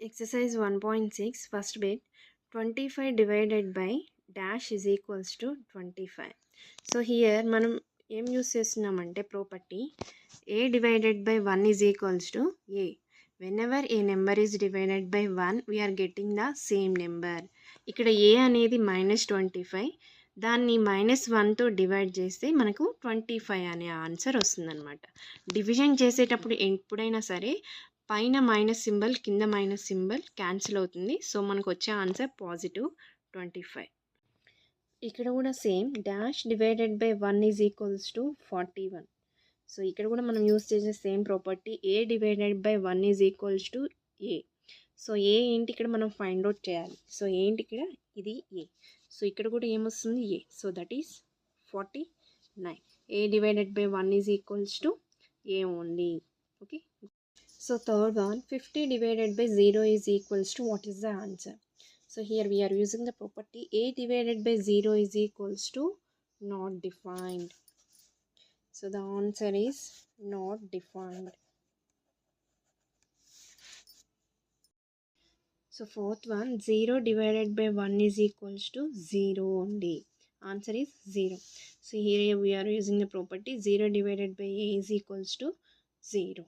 Exercise 1.6 first bit 25 divided by dash is equals to 25. So here మనం ఏం use చేస్తున్నామంటే property a divided by 1 is equals to a. Whenever a number is divided by 1 we are getting the same number. ఇక్కడ a అనేది -25 దాన్ని -1తో divide చేస్తే మనకు 25 అనే answer వస్తుందన్నమాట. డివిజన్ చేసేటప్పుడు ఎప్పుడైనా సరే పైన మైనస్ సింబల్ కింద మైనస్ సింబల్ క్యాన్సిల్ అవుతుంది. సో మనకు వచ్చే ఆన్సర్ పాజిటివ్ 25. ఇక్కడ కూడా same dash divided by 1 is equals to 41. So ఇక్కడ కూడా మనం యూస్ చేసే same property A divided by 1 is equals to A. So A ఏంటి ఇక్కడ మనం ఫైండ్ అవుట్ చేయాలి. సో ఏంటి ఇక్కడ ఇది ఏ. సో ఇక్కడ కూడా ఏమొస్తుంది A. So that is 49. A divided by 1 is equals to A only. Okay. So third one, 50 divided by 0 is equals to what is the answer? So here we are using the property a divided by 0 is equals to not defined. So the answer is not defined. So fourth one, 0 divided by 1 is equals to 0 only. Answer is 0. So here we are using the property 0 divided by a is equals to 0.